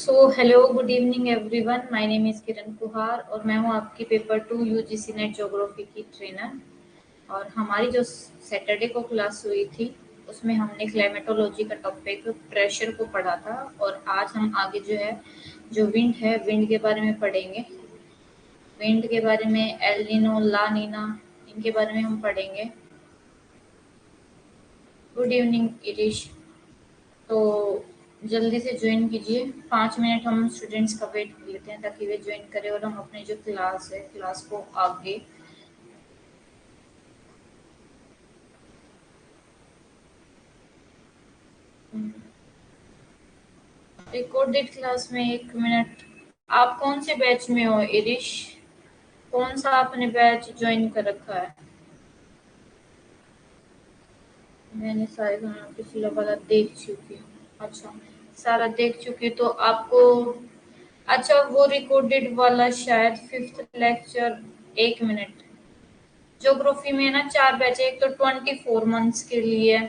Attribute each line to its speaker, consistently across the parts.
Speaker 1: Hello good evening everyone. My name is Kiran Kuhar और मैं हूँ आपकी पेपर 2 यूजीसी नेट ज्योग्राफी की ट्रेनर। और हमारी जो सैटरडे को क्लास हुई थी उसमें हमने क्लाइमेटोलॉजी का टॉपिक प्रेशर को पढ़ा था। और आज हम आगे जो है जो विंड है विंड के बारे में पढ़ेंगे। विंड के बारे में एल नीनो ला नीना इनके बारे में हम पढ़ेंगे। Good evening Irish. तो जल्दी से ज्वाइन कीजिए। 5 मिनट हम स्टूडेंट्स का वेट कर लेते हैं ताकि वे ज्वाइन करें और हम अपनी जो क्लास है क्लास को आगे रिकॉर्डेड क्लास में 1 मिनट। आप कौन से बैच में हो इरिश? कौन सा आपने बैच ज्वाइन कर रखा है? मैंने सारे पिछला वाला देख चुकी हूँ। अच्छा, सारा देख चुकी हूँ तो आपको अच्छा वो रिकॉर्डेड वाला शायद 5th लेक्चर। 1 मिनट। ज्योग्राफी में ना 4 बैच है। एक तो 24 मंथ्स के लिए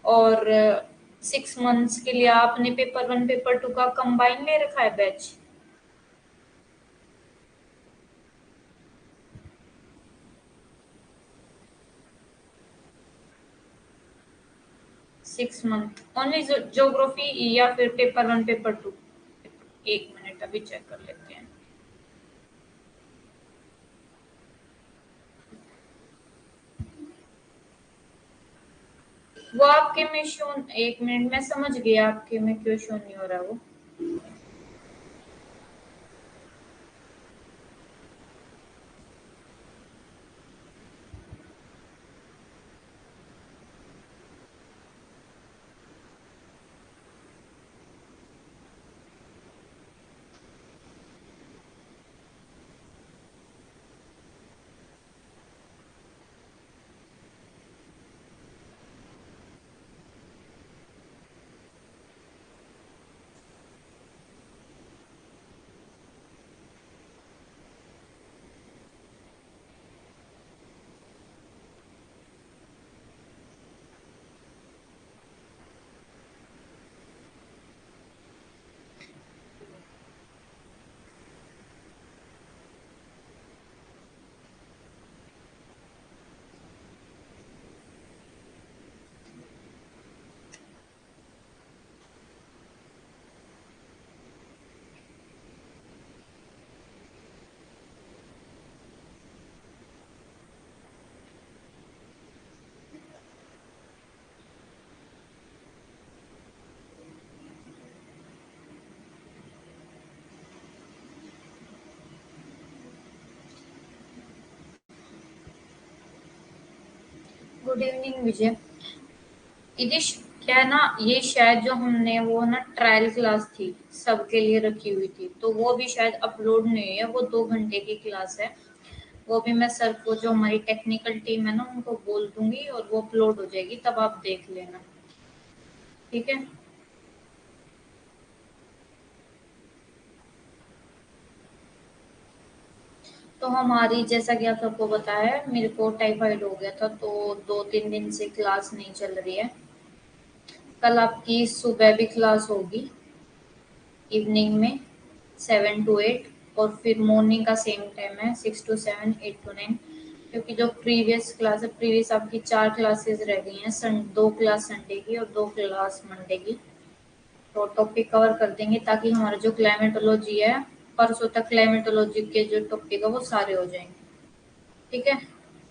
Speaker 1: और 6 मंथ्स के लिए। आपने पेपर 1 पेपर 2 का कंबाइन ले रखा है बैच? 6 मंथ ओनली ज्योग्राफी या फिर पेपर 1 पेपर 2? 1 मिनट अभी चेक कर लेते हैं। वो आपके में शो 1 मिनट में समझ गया आपके में क्यों शो नहीं हो रहा वो। गुड इवनिंग विजय। इदिश, क्या है ना, ये शायद जो हमने वो ना ट्रायल क्लास थी सबके लिए रखी हुई थी तो वो भी शायद अपलोड नहीं हुई है। वो 2 घंटे की क्लास है। वो भी मैं सर को जो हमारी टेक्निकल टीम है ना उनको बोल दूंगी और वो अपलोड हो जाएगी तब आप देख लेना। ठीक है। तो हमारी जैसा कि आप सबको बताया है मेरे को टाइफाइड हो गया था तो 2-3 दिन से क्लास नहीं चल रही है। कल आपकी सुबह भी क्लास होगी इवनिंग में 7 to 8 और फिर मॉर्निंग का सेम टाइम है 6 to 7 8 to 9। क्योंकि जो प्रीवियस क्लास है प्रीवियस आपकी 4 क्लासेस रह गई हैं 2 क्लास संडे की और 2 क्लास मंडे की। तो टॉपिक कवर कर देंगे ताकि हमारा जो क्लाइमेटोलॉजी है परसों तक क्लाइमेटोलॉजी के जो टॉपिक है वो सारे हो जाएंगे। ठीक है।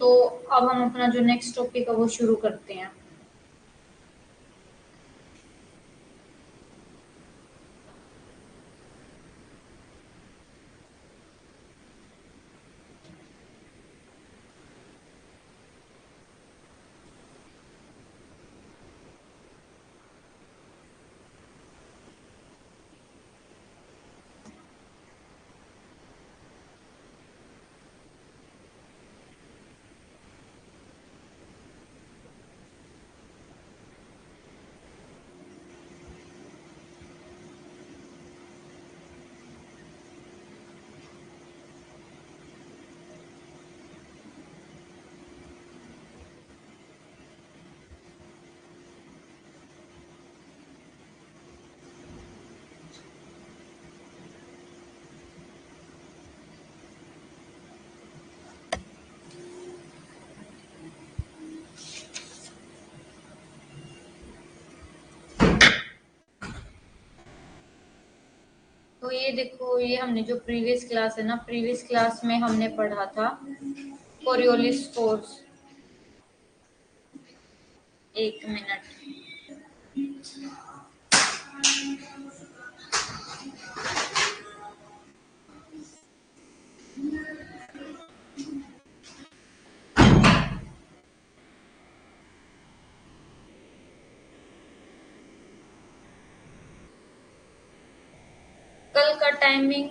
Speaker 1: तो अब हम अपना जो नेक्स्ट टॉपिक है वो शुरू करते हैं। तो ये देखो, ये हमने जो प्रीवियस क्लास है ना, प्रीवियस क्लास में हमने पढ़ा था कोरियोलिस फोर्स। एक मिनट। कल का टाइमिंग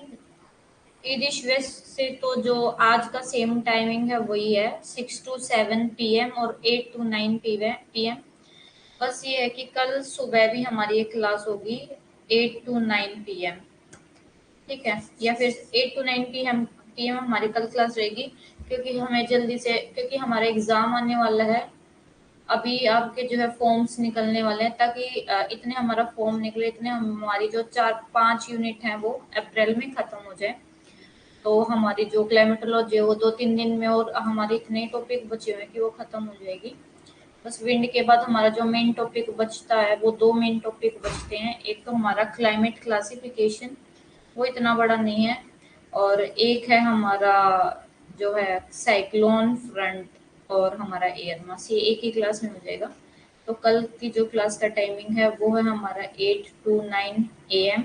Speaker 1: ईदिश वेस्ट से तो जो आज का सेम टाइमिंग है वही है, 6 to 7 PM और 8 to 9 PM। बस ये है कि कल सुबह भी हमारी एक क्लास होगी 8 to 9 PM, ठीक है, या फिर 8 to 9 PM हमारी कल क्लास रहेगी, क्योंकि हमें जल्दी से, क्योंकि हमारा एग्जाम आने वाला है, अभी आपके जो है फॉर्म्स निकलने वाले हैं, ताकि इतने हमारा फॉर्म निकले, इतने हमारी जो 4-5 यूनिट हैं वो अप्रैल में खत्म हो जाए, तो हमारी जो क्लाइमेटोलॉजी है वो 2-3 दिन में, और हमारे इतने टॉपिक बचे हुए हैं कि वो खत्म हो जाएगी। बस विंड के बाद हमारा जो मेन टॉपिक बचता है वो 2 मेन टॉपिक बचते हैं। एक तो हमारा क्लाइमेट क्लासिफिकेशन, वो इतना बड़ा नहीं है, और एक है हमारा जो है साइक्लोन फ्रंट और हमारा एयर मास, ये एक ही क्लास में हो जाएगा। तो कल की जो क्लास का टाइमिंग है वो है हमारा 8 to 9 AM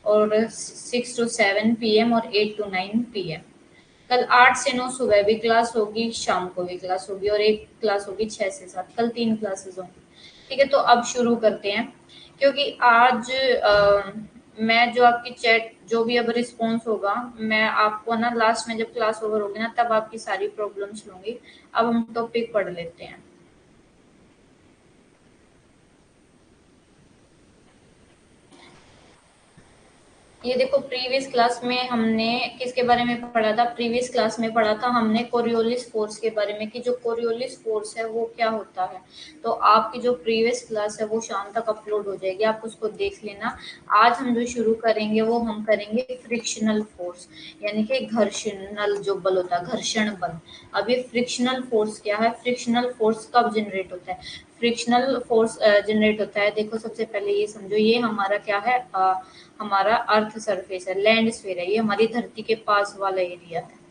Speaker 1: और 6 to 7 PM और 8 to 9 PM। कल 8 से 9 सुबह भी क्लास होगी, शाम को भी क्लास होगी, और एक क्लास होगी 6 से 7। कल 3 क्लासेस होंगी, ठीक है। तो अब शुरू करते हैं, क्योंकि आज मैं जो आपकी चैट जो भी अब रिस्पॉन्स होगा, मैं आपको ना लास्ट में जब क्लास ओवर होगी ना, तब आपकी सारी प्रॉब्लम्स लूंगी। अब हम टॉपिक पढ़ लेते हैं। ये देखो, प्रीवियस क्लास में हमने किसके बारे में पढ़ा था? प्रीवियस क्लास में पढ़ा था हमने कोरियोलिस फोर्स के बारे में, कि जो कोरियोलिस फोर्स है वो क्या होता है। तो आपकी जो प्रीवियस क्लास है वो शाम तक अपलोड हो जाएगी, आप उसको देख लेना। आज हम जो शुरू करेंगे वो हम करेंगे फ्रिक्शनल फोर्स, यानी कि घर्षणल जो बल होता है, घर्षण बल। अब ये फ्रिक्शनल फोर्स क्या है, फ्रिक्शनल फोर्स कब जनरेट होता है? फ्रिक्शनल फोर्स जनरेट होता है, देखो सबसे पहले ये समझो, ये हमारा क्या है, हमारा अर्थ सरफेस है, लैंड स्फीयर है, ये हमारी धरती के पास वाला एरिया है,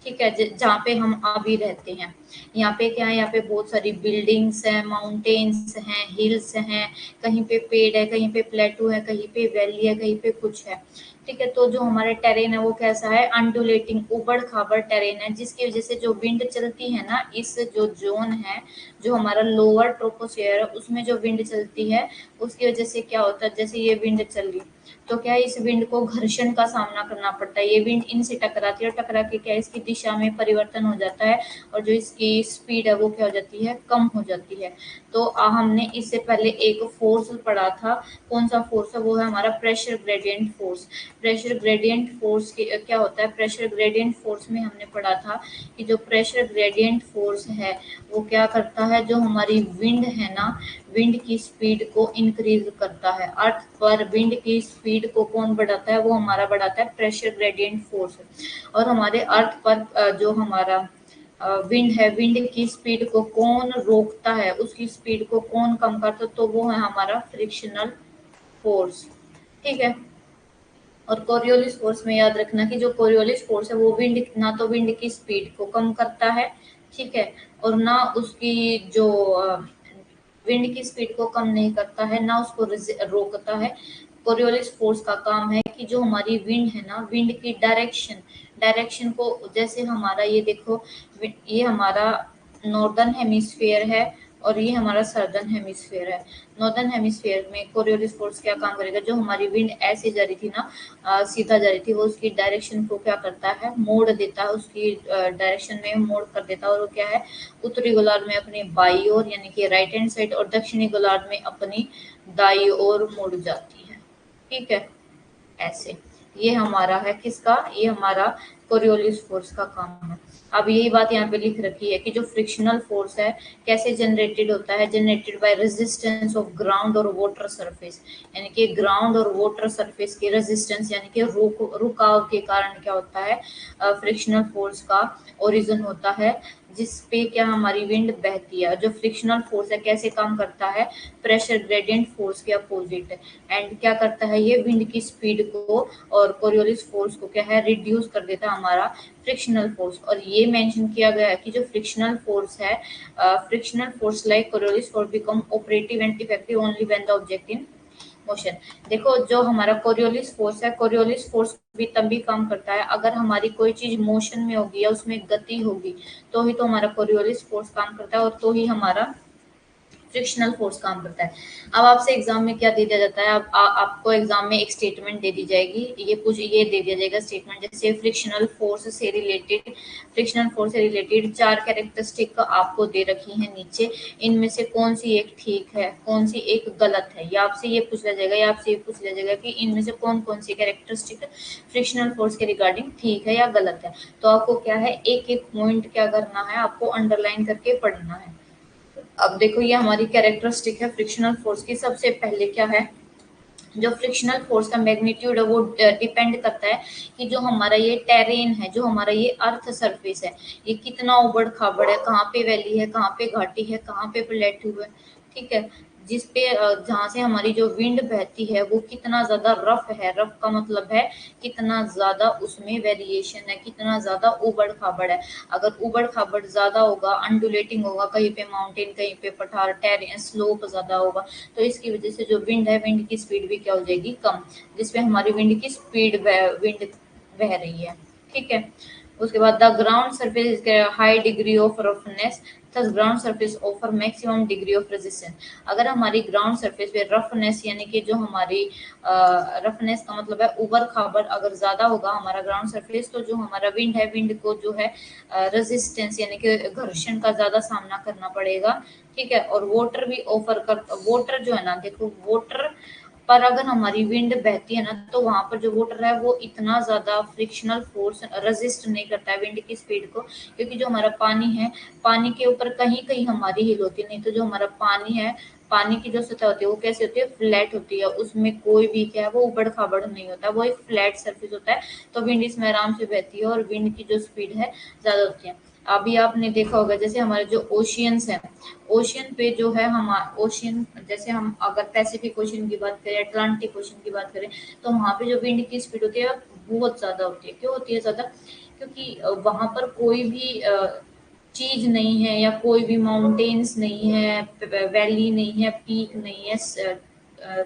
Speaker 1: ठीक है, जहाँ पे हम अभी रहते हैं। यहाँ पे क्या है, यहाँ पे बहुत सारी बिल्डिंग्स हैं, माउंटेन्स हैं, हिल्स हैं, कहीं पे पेड़ है, कहीं पे प्लेटू है, कहीं पे वैली है, कहीं पे कुछ है, ठीक है। तो जो हमारे टेरेन है वो कैसा है, अंडुलेटिंग, उबड़ खाबड़ टेरेन है, जिसकी वजह से जो विंड चलती है ना, इस जो जोन है, जो हमारा लोअर ट्रोपोस्फियर है, उसमें जो विंड चलती है, उसकी वजह से क्या होता है, जैसे ये विंड चल रही, तो क्या है, इस विंड को घर्षण का सामना करना पड़ता है। ये विंड इनसे टकराती है, और टकरा के क्या, इसकी दिशा में परिवर्तन हो जाता है, और जो इसकी स्पीड है वो क्या हो जाती है, कम हो जाती है। तो हमने इससे पहले एक फोर्स पढ़ा था, कौन सा फोर्स है, वो है हमारा pressure gradient force. Pressure gradient force क्या होता है, प्रेशर ग्रेडियंट फोर्स में हमने पढ़ा था कि जो प्रेशर ग्रेडियंट फोर्स है वो क्या करता है, जो हमारी विंड है ना, विंड की स्पीड को इंक्रीज करता है। अर्थ पर विंड की स्पीड को कौन बढ़ाता है, वो हमारा बढ़ाता है प्रेशर ग्रेडियंट फोर्स। और हमारे अर्थ पर जो हमारा विंड है, विंड की स्पीड को कौन रोकता है, उसकी स्पीड को कौन कम करता है, तो वो है हमारा फ्रिक्शनल फोर्स, ठीक है। और कोरियोलिस फोर्स में याद रखना कि जो कोरियोलिस फोर्स है वो विंड, ना तो विंड की स्पीड को कम करता है, ठीक है, और ना उसकी जो विंड की स्पीड को कम नहीं करता है, ना उसको रोकता है। कोरियोलिस फोर्स का काम है कि जो हमारी विंड है ना, विंड की डायरेक्शन, डायरेक्शन को, जैसे हमारा ये देखो, ये हमारा नॉर्दर्न हेमिस्फीयर है और ये हमारा सर्दर्न हेमिस्फीयर है। नॉर्दर्न हेमिस्फीयर में कोरियोलिस फोर्स क्या काम करेगा, जो हमारी विंड ऐसे जा रही थी ना, सीधा जा रही थी, वो उसकी डायरेक्शन को क्या करता है, मोड़ देता है, उसकी डायरेक्शन में मोड़ कर देता है, और वो क्या है, उत्तरी गोलार्ध में अपनी बाई ओर यानी कि राइट हैंड साइड, और दक्षिणी गोलार्ध में अपनी दाई ओर मुड़ जाती है, ठीक है, ऐसे। ये हमारा है किसका, ये हमारा कोरियोलिस फोर्स का काम है। अब यही बात यहाँ पे लिख रखी है कि जो फ्रिक्शनल फोर्स है कैसे जनरेटेड होता है, generated by resistance of ground और वाटर सरफेस, यानी कि ग्राउंड और वाटर सरफेस की रेजिस्टेंस, यानी कि रुकाव के कारण क्या होता है, फ्रिक्शनल फोर्स का ओरिजिन होता है। जिस पे क्या हमारी विंड बहती है। जो फ्रिक्शनल फोर्स है कैसे काम करता है, प्रेशर ग्रेडियंट फोर्स के अपोजिट है। एंड क्या करता है ये, विंड की स्पीड को और कोरियोलिस फोर्स को क्या है, रिड्यूस कर देता है हमारा फ्रिक्शनल फोर्स। और ये मेंशन किया गया है कि जो फ्रिक्शनल फोर्स है, frictional force like Coriolis force become operative and effective only when the object in motion. देखो जो हमारा कोरियोलिस फोर्स है, कोरियोलिस फोर्स भी तभी काम करता है अगर हमारी कोई चीज मोशन में होगी या उसमें गति होगी, तो ही तो हमारा कोरियोलिस फोर्स काम करता है और तो ही हमारा फ्रिक्शनल फोर्स काम करता है। अब आपसे एग्जाम में क्या दे दिया जाता है, अब आपको एग्जाम में एक स्टेटमेंट दे दी जाएगी, ये दे दिया जाएगा स्टेटमेंट, जैसे फ्रिक्शनल फोर्स से रिलेटेड चार कैरेक्टरिस्टिक आपको दे रखी है नीचे, इनमें से कौन सी एक ठीक है, कौन सी एक गलत है, या आपसे ये पूछ लिया जाएगा कि इनमें से कौन कौन सी कैरेक्टरिस्टिक फ्रिक्शनल फोर्स के रिगार्डिंग ठीक है या गलत है। तो आपको क्या है, एक एक पॉइंट क्या करना है, आपको अंडरलाइन करके पढ़ना है। अब देखो ये हमारी कैरेक्टरिस्टिक है फ्रिक्शनल फोर्स की। सबसे पहले क्या है, जो फ्रिक्शनल फोर्स का मैग्नीट्यूड है वो डिपेंड करता है कि जो हमारा ये टेरेन है, जो हमारा ये अर्थ सरफेस है, ये कितना उबड़ खाबड़ है, कहाँ पे वैली है, कहाँ पे घाटी है, कहाँ पे प्लेट्यू है। ठीक है, जिस पे जहाँ से हमारी जो विंड बहती है वो कितना ज्यादा रफ है, रफ का मतलब है कितना ज्यादा उसमें वेरिएशन है, कितना ज्यादा उबड़ खाबड़ है। अगर उबड़ खाबड़ ज्यादा होगा, अंडुलेटिंग होगा, कहीं पे माउंटेन, कहीं पे पठार, टेरेन स्लोप ज्यादा होगा, तो इसकी वजह से जो विंड है, विंड की स्पीड भी क्या हो जाएगी, कम, जिसपे हमारी विंड की स्पीड विंड बह रही है। ठीक है, उसके बाद the ground surface high degree of roughness, thus ground surface offer maximum degree of resistance. अगर हमारी ग्राउंड सरफेस पे रफनेस यानी कि जो हमारी रफनेस का मतलब है उबड़ खाबड़ अगर ज्यादा होगा हमारा ग्राउंड सरफेस, तो जो हमारा विंड है, विंड को जो है रेजिस्टेंस यानी कि घर्षण का ज्यादा सामना करना पड़ेगा। ठीक है, और वाटर जो है ना, देखो वाटर पर अगर हमारी विंड बहती है ना, तो वहां पर जो वाटर है वो इतना ज्यादा फ्रिक्शनल फोर्स रेजिस्ट नहीं करता है विंड की स्पीड को, क्योंकि जो हमारा पानी है, पानी के ऊपर कहीं कहीं हमारी हिल होती है, नहीं तो जो हमारा पानी है, पानी की जो सतह होती है वो कैसे होती है, फ्लैट होती है, उसमें कोई भी क्या है वो उबड़ खाबड़ नहीं होता, वो एक फ्लैट सरफेस होता है, तो विंड इसमें आराम से बहती है और विंड की जो स्पीड है ज्यादा होती है। अभी आपने देखा होगा जैसे हमारे जो ओशियंस है, ओशियन पे जो है हम ओशियन, जैसे हम अगर पैसिफिक ओशियन की बात करें, अटलांटिक ओशियन की बात करें, तो वहां पे जो विंड की स्पीड होती है बहुत ज्यादा होती है। क्यों होती है ज्यादा, क्योंकि वहां पर कोई भी चीज नहीं है, या कोई भी माउंटेन्स नहीं है, वैली नहीं है, पीक नहीं है,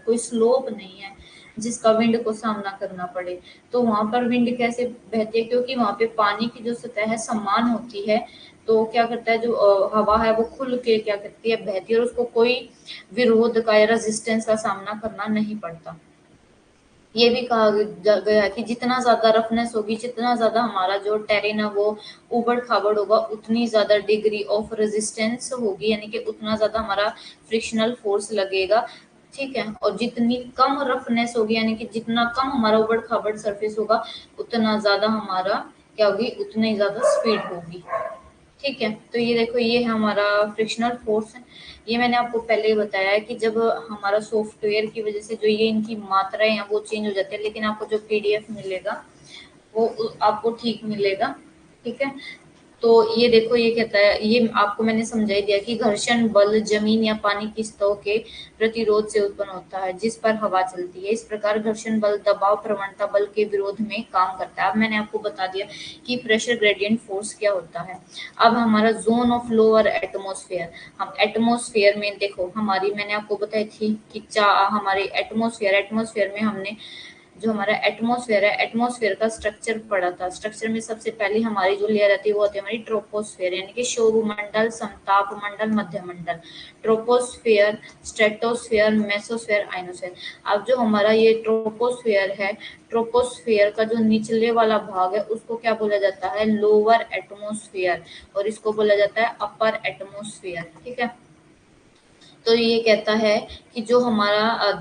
Speaker 1: कोई स्लोप नहीं है जिसका विंड को सामना करना पड़े। तो वहां पर विंड कैसे बहती है, क्योंकि वहां पे पानी की जो सतह है समान होती है, तो क्या करता है जो हवा है वो खुल के क्या करती है, बहती है, और उसको कोई विरोध का या रेजिस्टेंस का सामना करना नहीं पड़ता। ये भी कहा गया है कि जितना ज्यादा रफनेस होगी, जितना ज्यादा हमारा जो टेरेन है वो उबड़ खाबड़ होगा, उतनी ज्यादा डिग्री ऑफ रेजिस्टेंस होगी, यानी कि उतना ज्यादा हमारा फ्रिक्शनल फोर्स लगेगा। ठीक है, और जितनी कम रफनेस होगी, यानी कि जितना कम हमारा उबड़ खाबड़ सरफेस होगा, उतना ज्यादा हमारा क्या होगी, उतनी ज्यादा स्पीड होगी। ठीक है, तो ये देखो ये है हमारा फ्रिक्शनल फोर्स है। ये मैंने आपको पहले ही बताया है कि जब हमारा सॉफ्टवेयर की वजह से जो ये इनकी मात्राएं हैं वो चेंज हो जाती है, लेकिन आपको जो पीडीएफ मिलेगा वो आपको ठीक मिलेगा। ठीक है, तो ये देखो ये कहता है, ये आपको मैंने समझाई दिया कि घर्षण बल जमीन या पानी की सतहों के प्रतिरोध से उत्पन्न होता है जिस पर हवा चलती है। इस प्रकार घर्षण बल दबाव प्रवणता बल के विरोध में काम करता है। अब मैंने आपको बता दिया कि प्रेशर ग्रेडियंट फोर्स क्या होता है। अब हमारा जोन ऑफ लोअर एटमोस्फेयर, हम एटमोस्फेयर में देखो, हमारी मैंने आपको बताई थी कि हमारे एटमोस्फेयर में हमने जो हमारा एटमॉस्फेयर है, एटमॉस्फेयर का स्ट्रक्चर पढ़ा था। स्ट्रक्चर में सबसे पहले हमारी जो लेयर आती है वो आती है हमारी ट्रोपोस्फेयर, यानी कि सौरमंडल, समताप मंडल, मध्य मंडल। Troposphere, stratosphere, mesosphere, ionosphere. अब जो हमारा ये ट्रोपोस्फेयर है, ट्रोपोस्फेयर का जो निचले वाला भाग है उसको क्या बोला जाता है, लोअर एटमोस्फेयर, और इसको बोला जाता है अपर एटमोस्फेयर। ठीक है, तो ये कहता है कि जो हमारा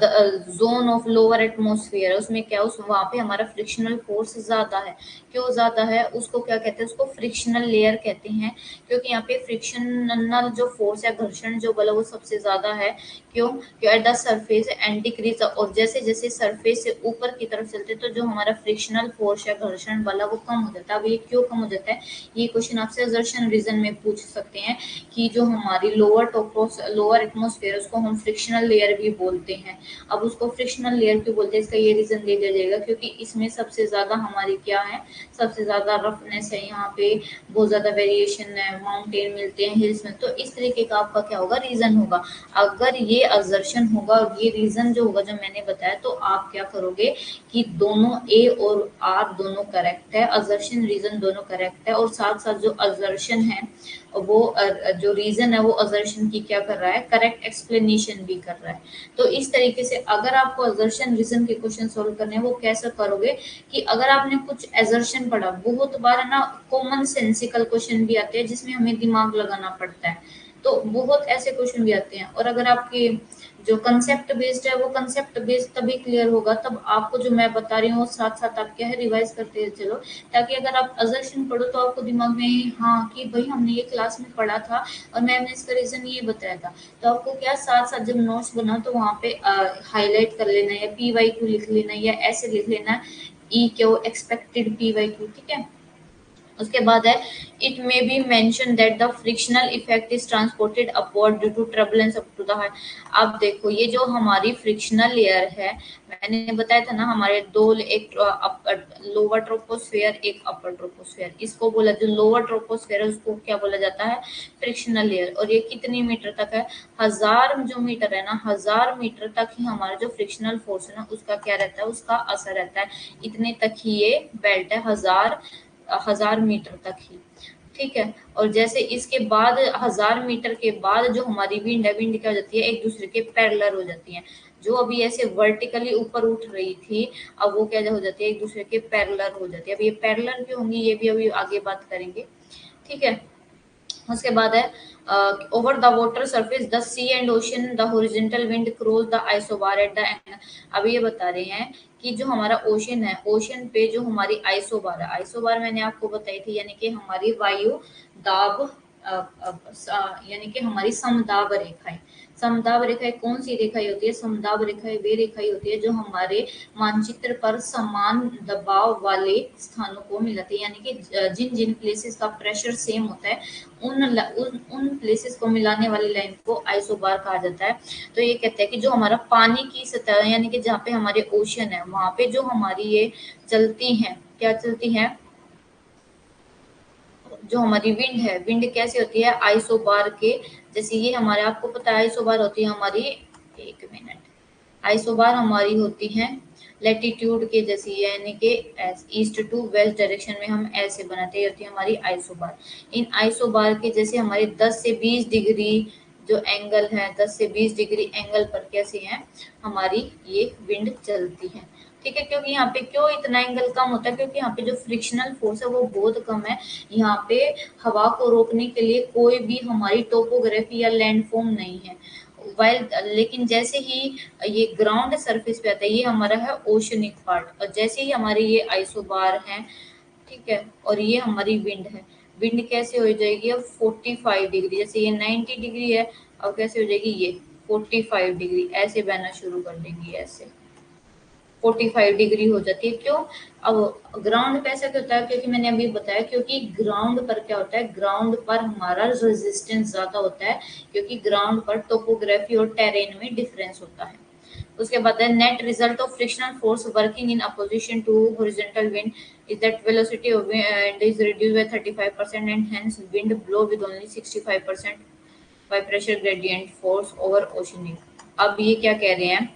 Speaker 1: जोन ऑफ लोअर एटमॉस्फेयर है उसमें क्या, उस वहां पे हमारा फ्रिक्शनल फोर्स ज्यादा है। क्यों ज्यादा है, उसको क्या कहते हैं, उसको फ्रिक्शनल लेयर कहते हैं, क्योंकि यहाँ पे फ्रिक्शनल जो फोर्स है, घर्षण जो बल है वो सबसे ज्यादा है। क्यों, at the surface and decrease, और जैसे जैसे सरफेस से ऊपर की तरफ चलते तो जो हमारा फ्रिक्शनल फोर्स है, घर्षण बल है, वो कम हो जाता है। अब ये क्यों कम हो जाता है, ये क्वेश्चन आपसे असर्शन रीजन में पूछ सकते हैं कि जो हमारी लोअर एटमॉस्फेयर उसको हम फ्रिक्शनल लेयर भी बोलते हैं। अब उसको फ्रिक्शनल लेयर क्यों बोलते हैं, इसका ये रीजन दे दिया जाएगा क्योंकि इसमें सबसे ज्यादा हमारी क्या है, सबसे ज्यादा रफनेस है, यहाँ पे बहुत ज्यादा वेरिएशन है, माउंटेन मिलते हैं, हिल्स में, तो इस तरीके का आपका क्या होगा, रीजन होगा। अगर ये असर्शन होगा और ये रीजन जो होगा जो मैंने बताया, तो आप क्या करोगे कि दोनों ए और आर दोनों करेक्ट है, असर्शन रीजन दोनों करेक्ट है, और साथ साथ जो असर्शन है वो जो रीजन है वो असर्शन की क्या कर रहा है, करेक्ट एक्सप्लेनेशन भी कर रहा है। तो इस तरीके से अगर आपको असर्शन रीजन के क्वेश्चन सोल्व करने हैं, वो कैसे करोगे कि अगर आपने कुछ असर्शन पढ़ा, बहुत बार है ना कॉमन सेंसिकल क्वेश्चन भी आते हैं जिसमें हमें दिमाग लगाना पड़ता है, तो बहुत ऐसे क्वेश्चन भी आते हैं। और अगर आपके जो कंसेप्ट बेस्ड है, वो कंसेप्ट बेस्ड तभी क्लियर होगा तब आपको जो मैं बता रही हूँ साथ साथ आप क्या है रिवाइज करते चलो, ताकि अगर आप असर्शन पढ़ो तो आपको दिमाग में हाँ कि भाई हमने ये क्लास में पढ़ा था और मैम ने इसका रीजन ये बताया था, तो आपको क्या साथ साथ जब नोट्स बनाओ तो वहाँ पे हाईलाइट कर लेना, या PYQ लिख लेना, या ऐसे लिख लेना ई क्यू एक्सपेक्टेड PYQ, ठीक है। उसके बाद है, it may be mention that the frictional effect is transported upward due to turbulence up to the height. अब देखो ये जो हमारी फ्रिक्शनल लेयर है, मैंने बताया था ना हमारे दो, एक लोअर ट्रोपोस्फेयर एक अपर ट्रोपोस्फेयर, इसको बोला जो लोअर ट्रोपोस्फेयर है उसको क्या बोला जाता है, फ्रिक्शनल लेयर। और ये कितनी मीटर तक है, 1000 जो मीटर है ना, 1000 मीटर तक ही हमारा जो फ्रिक्शनल फोर्स है ना उसका क्या रहता है, उसका असर रहता है। इतने तक ही ये बेल्ट है, 1000 मीटर तक ही, ठीक है। और जैसे इसके बाद 1000 मीटर के बाद जो हमारी विंड है, विंड क्या हो जाती है, एक दूसरे के पैरेलल हो जाती है। जो अभी ऐसे वर्टिकली ऊपर उठ रही थी, अब वो क्या हो जाती है, एक दूसरे के पैरेलल हो जाती है। अब ये पैरेलल क्यों होंगी ये भी अभी आगे बात करेंगे, ठीक है। उसके बाद है, over the water surface the sea and ocean the horizontal wind cross the isobar at the angle. अब ये बता रहे हैं कि जो हमारा ओशन है, ओशन पे जो हमारी आइसोबार है, आइसोबार मैंने आपको बताई थी, यानी कि हमारी वायु दाब, यानी कि हमारी समदाब रेखाएं। समदाब रेखाएं कौन सी रेखाएं होती है, समदाब रेखाएं वे रेखाएं होती है जो हमारे मानचित्र पर समान दबाव वाले स्थानों को मिलाती है, यानी कि जिन जिन प्लेसेस का प्रेशर सेम होता है उन प्लेसेस को मिलाने वाली लाइन को आइसोबार कहा जाता है। तो ये कहते हैं कि जो हमारा पानी की सतह यानी कि जहाँ पे हमारे ओशन है, वहां पे जो हमारी ये चलती हैं, क्या चलती हैं, जो हमारी विंड है, विंड कैसे होती है, आइसोबार के जैसे। ये हमारे आपको पता है आइसोबार होती है हमारी, एक मिनट, आइसोबार हमारी होती है लेटीट्यूड के जैसी, यानी कि ईस्ट टू वेस्ट डायरेक्शन में हम ऐसे बनाते हैं, होती है हमारी आइसोबार। इन आइसोबार के जैसे हमारे 10 से 20 डिग्री जो एंगल है, 10 से 20 डिग्री एंगल पर कैसे है हमारी ये विंड चलती है, ठीक है। क्योंकि यहाँ पे क्यों इतना एंगल कम होता है, क्योंकि यहाँ पे जो फ्रिक्शनल फोर्स है वो बहुत कम है। यहाँ पे हवा को रोकने के लिए कोई भी हमारी टोपोग्राफी या लैंडफॉर्म नहीं है। वाइल लेकिन जैसे ही ये ग्राउंड सरफेस पे आता है, ये हमारा है ओशनिक पार्ट, और जैसे ही हमारी ये आइसोबार है, ठीक है, और ये हमारी विंड है, विंड कैसे हो जाएगी अब 45 डिग्री, जैसे ये 90 डिग्री है, अब कैसे हो जाएगी ये 45 डिग्री, ऐसे बहना शुरू कर देंगी, ऐसे 45 डिग्री हो जाती है। क्यों, अब ग्राउंड पे ऐसा क्यों होता है, क्योंकि मैंने अभी बताया, क्योंकि ग्राउंड पर क्या होता है, ग्राउंड पर हमारा रेजिस्टेंस ज्यादा होता है, क्योंकि ग्राउंड पर टोपोग्राफी और टेरेन में डिफरेंस होता है। उसके बाद है, net result of frictional force working in opposition to horizontal wind is that velocity of wind is reduced by 35% and hence wind blow with only 65% by pressure gradient force over oceanic. अब ये क्या कह रहे हैं,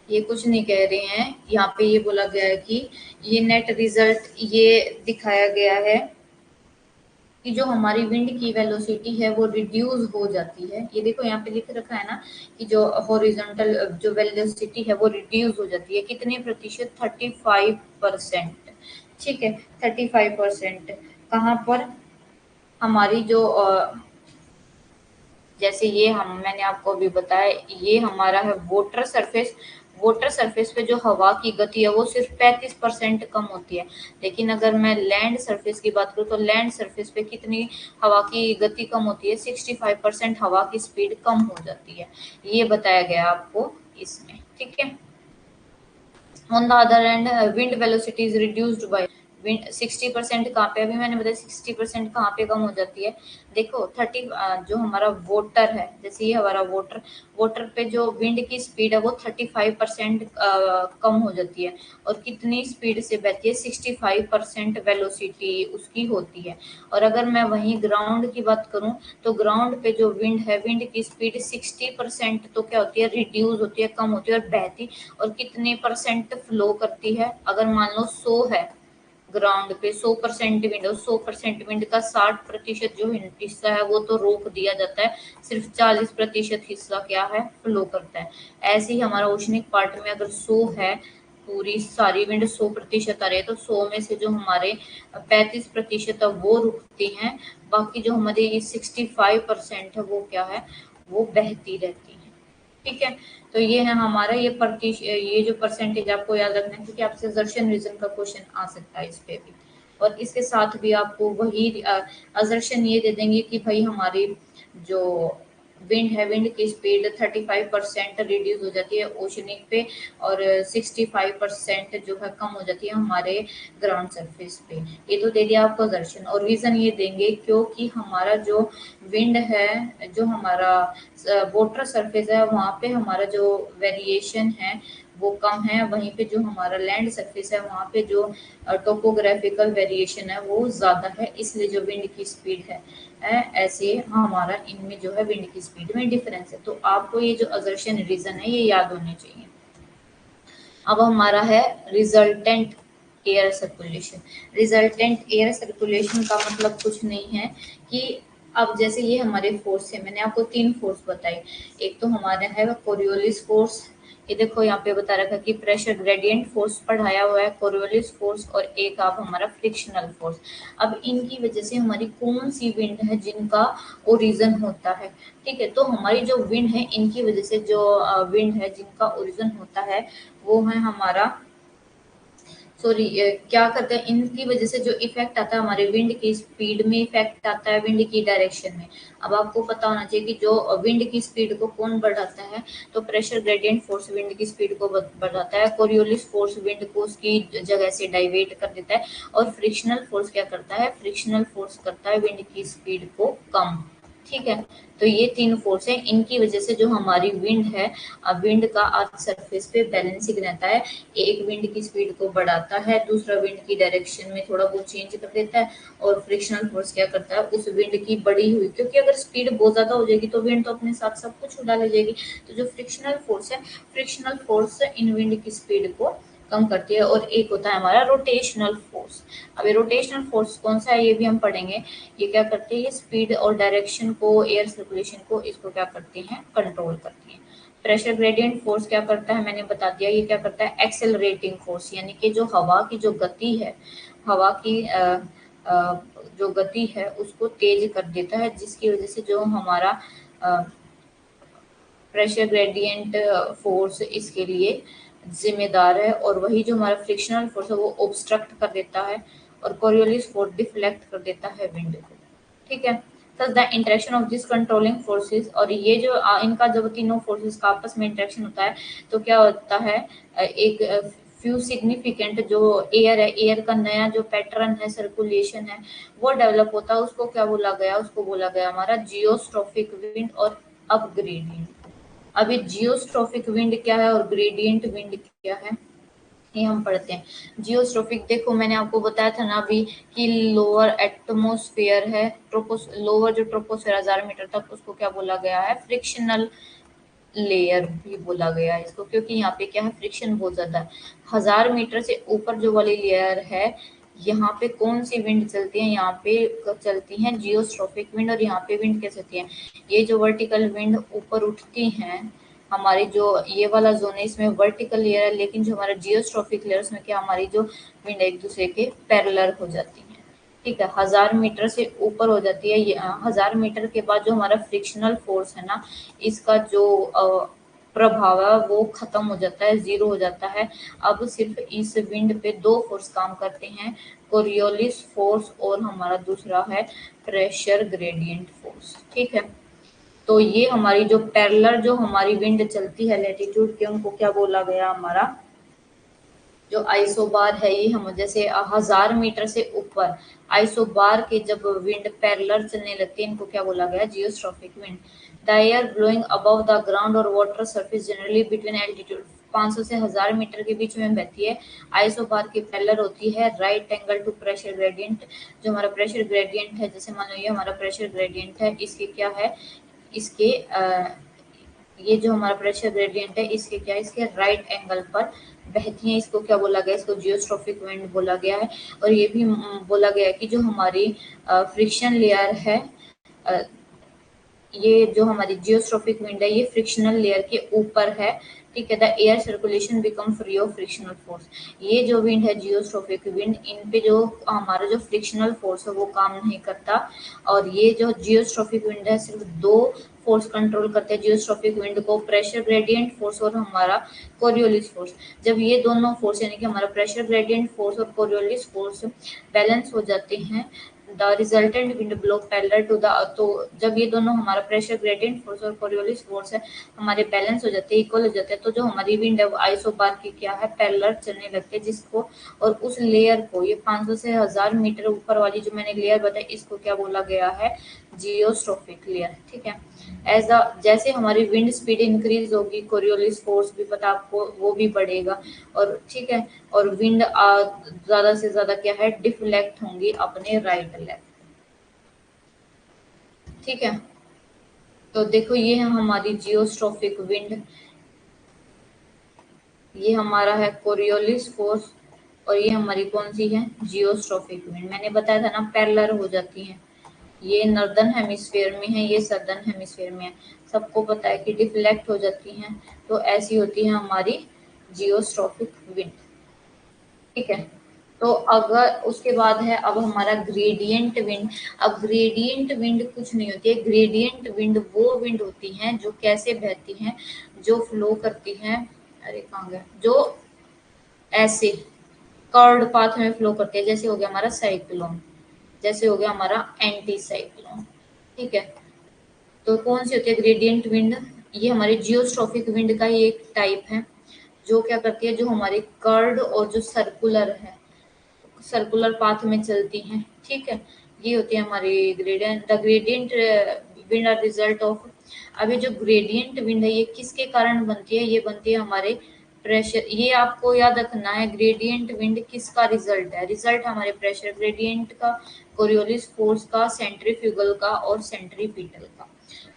Speaker 1: ये कुछ नहीं कह रहे हैं, यहाँ पे ये बोला गया है कि ये नेट रिजल्ट ये दिखाया गया है कि जो हमारी विंड की वेलोसिटी है वो रिड्यूस हो जाती है। ये देखो यहाँ पे लिख रखा है ना कि जो हॉरिजॉन्टल जो वेलोसिटी है वो रिड्यूस हो जाती है, कितने प्रतिशत, 35%, ठीक है, 35%। कहाँ पर, हमारी जो जैसे ये मैंने आपको अभी बताया, ये हमारा है वाटर सरफेस। वाटर सरफेस पे जो हवा की गति है वो सिर्फ 35% कम होती है। लेकिन अगर मैं लैंड सरफेस की बात करूँ तो लैंड सरफेस पे कितनी हवा की गति कम होती है, 65% हवा की स्पीड कम हो जाती है। ये बताया गया आपको इसमें, ठीक है। On the other and wind velocity is reduced by wind 60%। कहाँ पे, अभी मैंने बताया 60% कहाँ पे कम हो जाती है। देखो 30 जो हमारा वोटर है, जैसे ये हमारा वोटर, वोटर पे जो विंड की स्पीड है वो 35% कम हो जाती है। और कितनी स्पीड से बहती है, 65% वेलोसिटी उसकी होती है। और अगर मैं वहीं ग्राउंड की बात करूं तो ग्राउंड पे जो विंड है, विंड की स्पीड 60% तो क्या होती है, रिड्यूस होती है, कम होती है और बहती। और कितने परसेंट फ्लो करती है, अगर मान लो 100 है ग्राउंड पे, 100% विंड, और 100% विंड का 60% जो हिस्सा है वो तो रोक दिया जाता है, सिर्फ 40% हिस्सा क्या है, फ्लो करता है। ऐसे ही हमारा ओशनिक पार्ट में अगर 100 है, पूरी सारी विंड 100% आ रही है, तो 100 में से जो हमारे 35% है वो रुकती हैं, बाकी जो हमारी 65% है वो क्या है, वो बहती रहती है। ठीक है, तो ये है हमारा ये जो परसेंटेज आपको याद रखना है, क्योंकि आपसे असर्शन रीजन का क्वेश्चन आ सकता है इस पे भी। और इसके साथ भी आपको वही असर्शन ये दे देंगे कि भाई हमारी जो विंड है, विंड की स्पीड 35% रिड्यूस हो जाती है ओशनिक पे, और 65% जो है कम हो जाती है हमारे ग्राउंड सरफेस पे। ये तो दे दिया आपको असर्शन, और रीजन ये देंगे क्योंकि हमारा जो विंड है, जो हमारा वाटर सरफेस है, वहाँ पे हमारा जो वेरिएशन है वो कम है, वहीं पे जो हमारा लैंड सरफेस है वहाँ पे जो टोपोग्राफिकल वेरिएशन है वो ज़्यादा है, इसलिए जो विंड की स्पीड है ऐसे हमारा इनमें जो है विंड की स्पीड में डिफरेंस है। तो आपको ये जो असर्शन रीजन है ये याद होने चाहिए। अब हमारा है resultant air circulation. Resultant air circulation का मतलब कुछ नहीं है कि अब जैसे ये हमारे फोर्स है, मैंने आपको 3 फोर्स बताई। एक तो हमारा है कोरियोलिस फोर्स, ये देखो यहाँ पे बता रखा कि प्रेशर ग्रेडियंट फोर्स पढ़ाया हुआ है, कोरियोलिस फोर्स, और एक आप हमारा फ्रिक्शनल फोर्स। अब इनकी वजह से हमारी कौन सी विंड है जिनका ओरिजिन होता है, ठीक है। तो हमारी जो विंड है, इनकी वजह से जो विंड है जिनका ओरिजिन होता है वो है हमारा, सॉरी, क्या करते हैं, इनकी वजह से जो इफेक्ट आता है हमारे विंड की स्पीड में, इफेक्ट आता है विंड की डायरेक्शन में। अब आपको पता होना चाहिए कि जो विंड की स्पीड को कौन बढ़ाता है, तो प्रेशर ग्रेडियंट फोर्स विंड की स्पीड को बढ़ाता है, कोरियोलिस फोर्स विंड को उसकी जगह से डाइवर्ट कर देता है, और फ्रिक्शनल फोर्स क्या करता है, फ्रिक्शनल फोर्स करता है विंड की स्पीड को कम। ठीक है, तो ये 3 फोर्स है, इनकी वजह से जो हमारी विंड है, विंड का अर्थ सरफेस पे बैलेंसिंग रहता है। एक विंड की स्पीड को बढ़ाता है, दूसरा विंड की डायरेक्शन में थोड़ा बहुत चेंज कर देता है, और फ्रिक्शनल फोर्स क्या करता है, उस विंड की बढ़ी हुई, क्योंकि अगर स्पीड बहुत ज्यादा हो जाएगी तो विंड तो अपने साथ सब कुछ उड़ा ले जाएगी। तो जो फ्रिक्शनल फोर्स है, फ्रिक्शनल फोर्स इन विंड की स्पीड को कम करती है। और एक होता है हमारा रोटेशनल फोर्स। अब ये रोटेशनल फोर्स कौन सा है ये भी हम पढ़ेंगे। ये क्या करते हैं, ये स्पीड और डायरेक्शन को, एयर सर्कुलेशन को, इसको क्या करती हैं, कंट्रोल करती हैं। प्रेशर ग्रेडियंट फोर्स क्या करता है, मैंने बता दिया, ये क्या करता है, एक्सेलरेटिंग फोर्स, यानी कि जो हवा की जो गति है, हवा की जो गति है उसको तेज कर देता है, जिसकी वजह से जो हमारा प्रेशर ग्रेडियंट फोर्स इसके लिए जिम्मेदार है। और वही जो हमारा फ्रिक्शनल फोर्स है वो ऑब्स्ट्रक्ट कर देता है, और कोरियोलिस फोर्स डिफ्लेक्ट कर देता है विंड को। ठीक है, thus the interaction of these controlling forces, और ये जो इनका जब तीनों फोर्सेस का आपस में इंटरेक्शन होता है तो क्या होता है, एक फ्यू सिग्निफिकेंट जो एयर है, एयर का नया जो पैटर्न है, सर्कुलेशन है, वो डेवलप होता है। उसको क्या बोला गया, उसको बोला गया हमारा जियोस्ट्रोफिक विंड और अपग्रेडियंट। अभी जियोस्ट्रोफिक विंड क्या है और ग्रेडियंट विंड क्या है ये हम पढ़ते हैं। जियोस्ट्रोफिक, देखो मैंने आपको बताया था ना अभी कि लोअर एटमोस्फेयर है, लोअर जो ट्रोपोस्फेयर 1000 मीटर तक, उसको क्या बोला गया है, फ्रिक्शनल लेयर भी बोला गया है इसको, क्योंकि यहाँ पे क्या है, फ्रिक्शन बहुत ज्यादा है। 1000 मीटर से ऊपर जो वाली लेयर है, यहाँ पे कौन सी विंड चलती है, यहाँ पे चलती है जियोस्ट्रोफिक विंड। और यहाँ पे विंड क्या चलती है, ये जो वर्टिकल विंड ऊपर उठती हैं, हमारी जो ये वाला जोन है इसमें वर्टिकल लेयर है, लेकिन जो हमारा जियोस्ट्रोफिक लेयर उसमें क्या, हमारी जो विंड एक दूसरे के पैरेलल हो जाती है। ठीक है, 1000 मीटर से ऊपर हो जाती है ये 1000 मीटर के बाद जो हमारा फ्रिक्शनल फोर्स है ना, इसका जो प्रभाव है वो खत्म हो जाता है, जीरो हो जाता है। अब सिर्फ इस विंड पे दो फोर्स काम करते हैं, कोरियोलिस फोर्स और हमारा दूसरा है प्रेशर ग्रेडियंट फोर्स। ठीक है, तो ये हमारी जो पैरेलल जो हमारी विंड चलती है लैटिट्यूड के, उनको क्या बोला गया, हमारा जो आइसोबार है, ये हम जैसे 1000 मीटर से ऊपर आइसोबार के जब विंड पैरेलल चलने लगती है, इनको क्या बोला गया, geostrophic wind. The air blowing above the ground और water surface generally between altitude 500 से 1000 मीटर के बीच में बहती है, आइसोबार की पैरेलल होती है right angle to pressure gradient. जो हमारा प्रेशर ग्रेडियंट है, जैसे मान लो ये हमारा प्रेशर ग्रेडियंट है, इसके क्या है, इसके ये जो हमारा प्रेशर ग्रेडियंट है, इसके क्या है, इसके राइट एंगल पर बहती है, इसको क्या बोला गया, इसको जियोस्ट्रोफिक विंड बोला गया है। और ये भी बोला गया है कि जो हमारी फ्रिक्शन लेयर है, अ, ये जो हमारी जियोस्ट्रोफिक विंड है, ये फ्रिक्शनल लेयर के ऊपर है। ठीक है, the air circulation become free of frictional force. ये जो विंड है जियोस्ट्रोफिक विंड, इन पे जो हमारा जो फ्रिक्शनल फोर्स है वो काम नहीं करता। और ये जो जियोस्ट्रोफिक विंड है, सिर्फ दो फोर्स कंट्रोल करते हैं जियोस्ट्रोफिक विंड को, प्रेशर ग्रेडियंट फोर्स और हमारा कोरियोलिस फोर्स। जब ये दोनों फोर्स यानी कि हमारा प्रेशर ग्रेडियंट फोर्स और कोरियोलिस फोर्स बैलेंस हो जाते हैं, the resultant wind blow parallel to the, तो जब ये दोनों हमारा प्रेशर ग्रेडियंट फोर्स और कोरियोलिस फोर्स है हमारे बैलेंस हो जाते हैं, इक्वल हो जाते हैं, तो जो हमारी विंड है वो आइसोबार की क्या है, पैरेलल चलने लगते हैं, जिसको और उस लेयर को, ये 500 से 1000 मीटर ऊपर वाली जो मैंने लेयर बताई, इसको क्या बोला गया है, जियोस्ट्रोफिक लेयर। ठीक है, एज अ जैसे हमारी विंड स्पीड इंक्रीज होगी, कोरियोलिस फोर्स भी पता आपको वो भी बढ़ेगा। और ठीक है, और विंड ज्यादा से ज्यादा क्या है, डिफ्लेक्ट होंगी अपने राइट लेफ्ट। ठीक है, तो देखो ये है हमारी जियोस्ट्रोफिक विंड, ये हमारा है कोरियोलिस फोर्स, और ये हमारी कौन सी है, जियोस्ट्रोफिक विंड। मैंने बताया था ना पैरेलल हो जाती है, ये नॉर्दर्न हेमिस्फीयर में है, ये सदर्न हेमिस्फीयर में है। सबको पता है कि डिफ्लेक्ट हो जाती हैं, तो ऐसी होती है हमारी जियोस्ट्रोफिक विंड। ठीक है, तो अगर उसके बाद है अब हमारा ग्रेडियंट विंड। अब ग्रेडियंट विंड कुछ नहीं होती है, ग्रेडियंट विंड वो विंड होती हैं जो कैसे बहती हैं, जो फ्लो करती हैं, अरे कहाँ गया, जो ऐसे कर्ड पाथ में फ्लो करती है, जैसे हो गया हमारा साइक्लोन, जैसे हो गया हमारा एंटी साइक्लोन। ठीक है, तो कौन सी होती है ग्रेडियंट विंड, ये हमारे जियोस्ट्रोफिक विंड का ही एक टाइप है, जो क्या करती है, जो हमारे कर्ड और जो सर्कुलर है, सर्कुलर पाथ में चलती हैं। ठीक है, ये होती है हमारी gradient, the gradient wind are result of. अभी जो ग्रेडियंट विंड है ये किसके कारण बनती है, ये बनती है हमारे प्रेशर, ये आपको याद रखना है, ग्रेडियंट विंड किसका रिजल्ट है, रिजल्ट हमारे प्रेशर ग्रेडियंट का, कोरियोलिस फोर्स का, सेंट्रीफ्यूगल का और सेंट्रीपिटल का।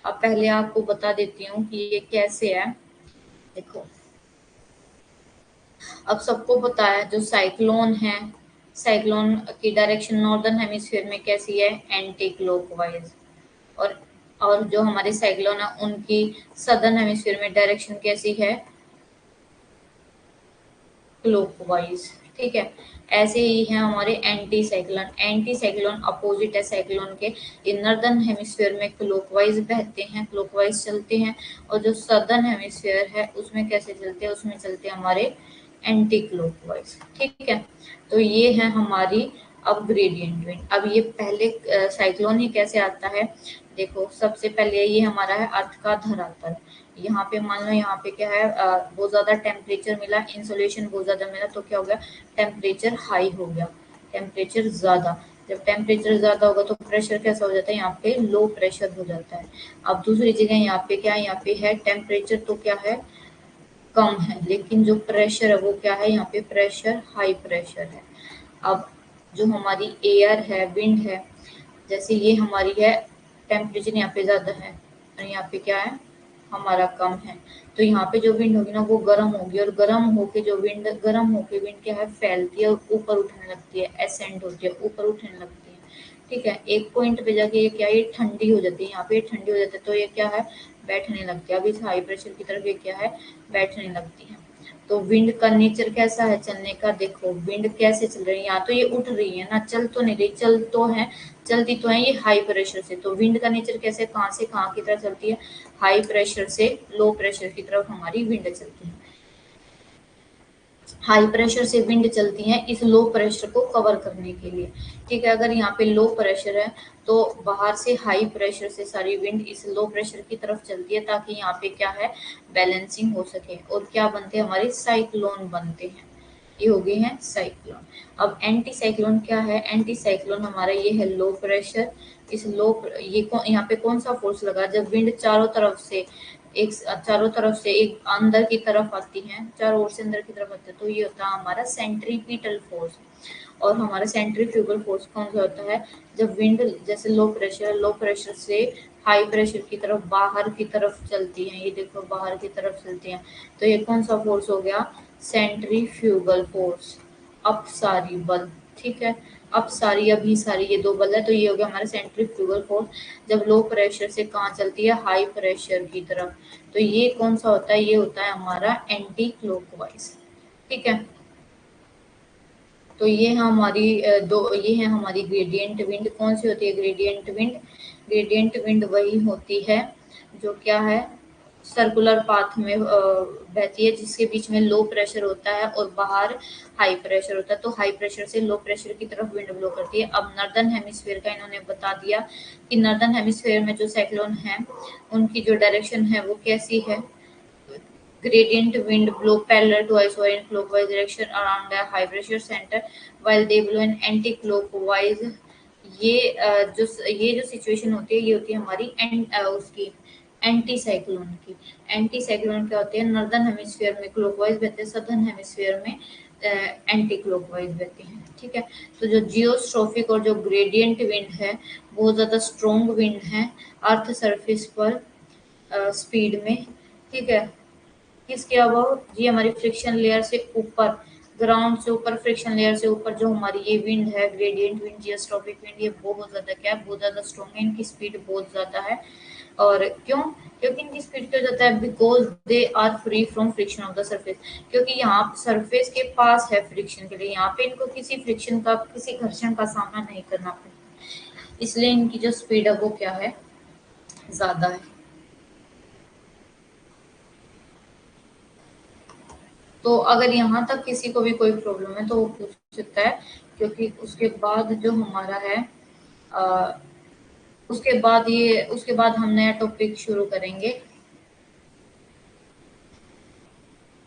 Speaker 1: अब पहले आपको बता देती हूँ कि ये कैसे है। देखो, अब सबको पता है जो साइक्लोन है, साइक्लोन की डायरेक्शन नॉर्दर्न हेमिस्फीयर में कैसी है, एंटी क्लॉकवाइज। और और जो हमारे साइक्लोन है उनकी सदर्न हेमिस्फीयर में डायरेक्शन कैसी है, क्लॉकवाइज। ठीक है, ऐसे ही है हमारे anti cyclone, anti cyclone opposite है साइक्लोन के, ये नॉर्दर्न हेमिस्फीयर में क्लॉकवाइज बहते हैं, क्लॉकवाइज चलते हैं, और जो सदर्न हेमिस्फीयर है उसमें कैसे चलते हैं, उसमें चलते हैं हमारे एंटी क्लॉकवाइज। ठीक है, तो ये है हमारी अब ग्रेडियंट विंड। अब ये पहले साइक्लोन ही कैसे आता है, देखो सबसे पहले ये हमारा है अर्थ का धरातल। यहाँ पे मान लो यहाँ पे क्या है, बहुत ज्यादा टेम्परेचर मिला, इंसोलेशन बहुत ज्यादा मिला, तो क्या हो गया, टेम्परेचर हाई हो गया, टेम्परेचर ज्यादा। जब टेम्परेचर ज्यादा होगा तो प्रेशर कैसा हो जाता है, यहाँ पे लो प्रेशर हो जाता है। अब दूसरी जगह यहाँ पे क्या है, यहाँ पे है टेम्परेचर तो क्या है, कम है, लेकिन जो प्रेशर है वो क्या है, यहाँ पे प्रेशर हाई प्रेशर है। अब जो हमारी एयर है, विंड है, जैसे ये हमारी है, टेम्परेचर यहाँ पे ज्यादा है और यहाँ पे क्या है, हमारा कम है, तो यहाँ पे जो विंड होगी ना वो गर्म होगी, और गर्म होके जो विंड, गर्म होके विंड क्या है, फैलती है और ऊपर उठने लगती है, एसेंड होती है, ऊपर उठने लगती है। ठीक है, एक पॉइंट पे जाके ये क्या है, ये ठंडी हो जाती है, यहाँ पे ठंडी हो जाती है, तो ये क्या है, बैठने लगती है। अब इस हाई प्रेशर की तरफ ये क्या है, बैठने लगती है। तो विंड का नेचर कैसा है चलने का, देखो विंड कैसे चल रही है, यहाँ तो ये उठ रही है ना, चल तो नहीं रही, चल तो है, चलती तो है ये हाई प्रेशर से। तो विंड का नेचर कैसे, कहाँ से कहाँ की तरफ चलती है, हाई प्रेशर से लो प्रेशर की तरफ हमारी विंड चलती है। हाई प्रेशर से विंड चलती है इस लो प्रेशर को कवर करने के लिए, ठीक है। अगर यहाँ पे लो प्रेशर है तो बाहर से हाई प्रेशर से सारी विंड इस लो प्रेशर की तरफ चलती है, ताकि यहाँ पे क्या है, बैलेंसिंग हो सके। और क्या बनते हैं, हमारे साइक्लोन बनते हैं। ये हो गए हैं साइक्लोन। अब एंटी साइक्लोन क्या है, एंटी साइक्लोन हमारा ये है लो प्रेशर। इस लो ये यहाँ पे कौन सा फोर्स लगा, जब विंड चारों तरफ से एक अंदर की तरफ आती है, चारों ओर से अंदर की तरफ आती है, तो ये होता है हमारा सेंट्रीपिटल फोर्स। और हमारा सेंट्रीफ्यूगल फोर्स कौन सा होता है, जब विंड जैसे लो प्रेशर से हाई प्रेशर की तरफ बाहर की तरफ चलती है, ये देखो बाहर की तरफ चलती है, तो ये कौन सा फोर्स हो गया, सेंट्रीफ्यूगल फोर्स, अपसारी बल, ठीक है। अपसारी अभिसारी ये दो बल है, तो ये हो गया हमारा सेंट्रीफ्यूगल फोर्स। जब लो प्रेशर से कहाँ चलती है, हाई प्रेशर की तरफ, तो ये कौन सा होता है, ये होता है हमारा एंटी क्लॉकवाइज, ठीक है। तो ये है हमारी ये है हमारी ग्रेडियंट विंड। कौन सी होती है ग्रेडियंट विंड, ग्रेडियंट विंड वही होती है जो क्या है, सर्कुलर पाथ में बहती है, जिसके बीच में लो प्रेशर होता है और बाहर हाई प्रेशर होता है। तो हाई प्रेशर से लो प्रेशर की तरफ विंड ब्लो करती है। अब नॉर्दर्न हेमिस्फीयर का इन्होंने बता दिया कि नॉर्दर्न हेमिस्फीयर में जो साइक्लोन है उनकी जो डायरेक्शन है वो कैसी है, gradient wind blow parallel twice or in clockwise direction around a high pressure center while they blow in anti-clockwise। ये जो सिचुएशन होती है ये होती है हमारी उसकी एंटी साइक्लोन की। एंटी साइक्लोन क्या होती है, नॉर्दर्न हेमिस्फीयर में क्लॉकवाइज बहते हैं, सदर्न हेमिस्फीयर में एंटी क्लॉकवाइज बहते हैं, ठीक है। तो जो जियोस्ट्रोफिक और जो ग्रेडियंट विंड है बहुत ज्यादा स्ट्रॉन्ग विंड है अर्थ सरफेस पर स्पीड में, ठीक है। किसके अबव, ये हमारी फ्रिक्शन लेयर से ऊपर, ग्राउंड से ऊपर, फ्रिक्शन लेयर से ऊपर जो हमारी ये विंड है, ग्रेडियंट विंड, जियोस्ट्रोपिक विंड, ये बहुत ज्यादा क्या है, बहुत ज्यादा स्ट्रॉन्ग है, इनकी स्पीड बहुत ज्यादा है। और क्यों, क्योंकि इनकी स्पीड क्यों जाता है, because they are free from friction of the surface, क्योंकि यहाँ सरफेस के पास है फ्रिक्शन के लिए, यहाँ पे इनको किसी फ्रिक्शन का, किसी घर्षण का सामना नहीं करना पड़ता, इसलिए इनकी जो स्पीड है वो क्या है, ज्यादा है। तो अगर यहाँ तक किसी को भी कोई प्रॉब्लम है तो वो पूछ सकता है, क्योंकि उसके बाद जो हमारा है उसके बाद हम नया टॉपिक शुरू करेंगे।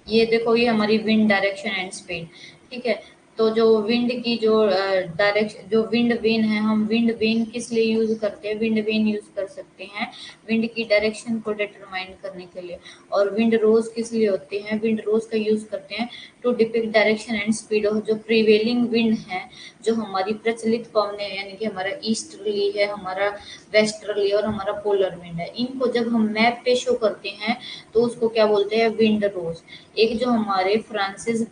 Speaker 1: ये देखो ये हमारी विंड डायरेक्शन एंड स्पीड, ठीक है। तो जो विंड की जो डायरेक्शन, जो विंड वेन है, हम विंड वेन किस लिए यूज करते हैं, विंड वेन यूज कर सकते हैं विंड की डायरेक्शन को डिटरमाइन करने के लिए। और विंड रोज किस लिए होते हैं, विंड रोज का यूज करते हैं to depict direction and speed of जो प्रिवेलिंग विंड है, जो हमारी प्रचलित पवन है, यानी कि हमारा ईस्टर्ली है, हमारा वेस्टर्ली और हमारा पोलर विंड है। इनको जब हम मैप पे शो करते हैं तो उसको क्या बोलते हैं, विंड रोज। एक जो हमारे फ्रांसिस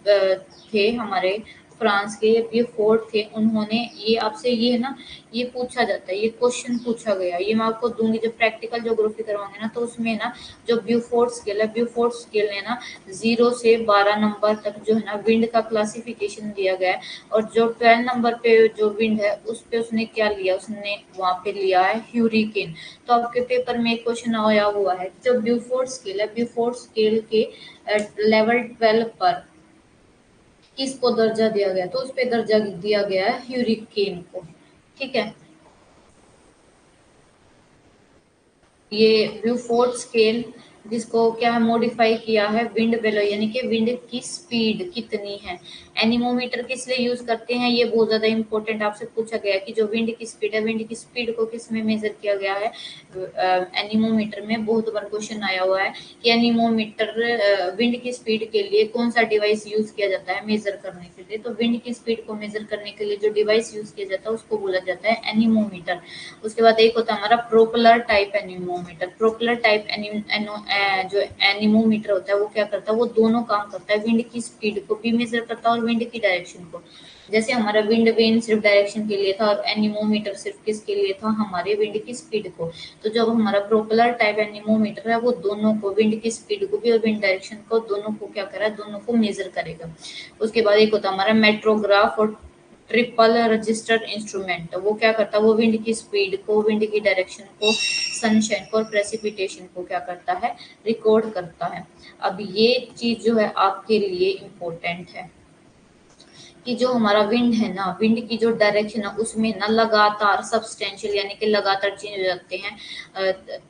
Speaker 1: थे, हमारे फ्रांस के ये फोर्ट थे, उन्होंने ये आपसे ये है ना, ये पूछा जाता है, ये क्वेश्चन पूछा गया, ये मैं आपको दूंगी जब प्रैक्टिकल ज्योग्राफी करवाऊंगे ना, तो उसमें ना जो ब्यूफोर्ट स्केल है, ब्यूफोर्ट स्केल ने ना 0 से 12 नंबर तक जो है ना विंड का क्लासिफिकेशन दिया गया है। और जो 12 नंबर पे जो विंड है उस पे उसने क्या लिया, उसने वहां पे लिया है ह्यूरिकेन। तो आपके पेपर में एक क्वेश्चन आया हुआ है, जो ब्यूफोर्ट स्केल है, ब्यूफोर्ट स्केल के लेवल 12 पर किसको दर्जा दिया गया, तो उस पे दर्जा दिया गया है ह्यूरिकेन को, ठीक है। ये ब्यूफोर्ट स्केल जिसको क्या मॉडिफाई किया है, विंड वेलो यानी कि विंड की स्पीड कितनी है। एनीमोमीटर किस लिए यूज करते हैं, ये बहुत ज्यादा इंपॉर्टेंट आपसे पूछा गया कि जो विंड की स्पीड है, विंड की स्पीड को किस में मेजर किया गया है, एनीमोमीटर में। बहुत बार क्वेश्चन आया हुआ है कि एनीमोमीटर विंड की स्पीड के लिए कौन सा डिवाइस यूज किया जाता है मेजर करने के लिए, तो विंड की स्पीड को मेजर करने के लिए जो डिवाइस यूज किया जाता है उसको बोला जाता है एनीमोमीटर। उसके बाद एक होता है हमारा propeller type anemometer. Propeller type जो एनीमोमीटर होता है वो क्या करता है, वो दोनों काम करता है, विंड की स्पीड को भी मेजर करता है और विंड की डायरेक्शन को। जैसे हमारा विंड वेन सिर्फ डायरेक्शन के लिए था और एनीमोमीटर सिर्फ किसके लिए था, हमारे विंड की स्पीड को। तो जब हमारा प्रोपेलर टाइप एनीमोमीटर है वो दोनों को, विंड की स्पीड को भी और विंड डायरेक्शन को, दोनों को क्या करा, दोनों को मेजर करेगा। उसके बाद एक होता है हमारा मेट्रोग्राफ और ट्रिपल रजिस्टर्ड इंस्ट्रूमेंट। वो क्या करता है, वो विंड की स्पीड को, विंड की डायरेक्शन को, सनशाइन को और प्रेसिपिटेशन को क्या करता है, रिकॉर्ड करता है। अब ये चीज जो है आपके लिए इम्पोर्टेंट है कि जो हमारा विंड है ना, विंड की जो डायरेक्शन है उसमें ना लगातार सब्सटेंशियल यानी कि लगातार चेंज हो जाते हैं,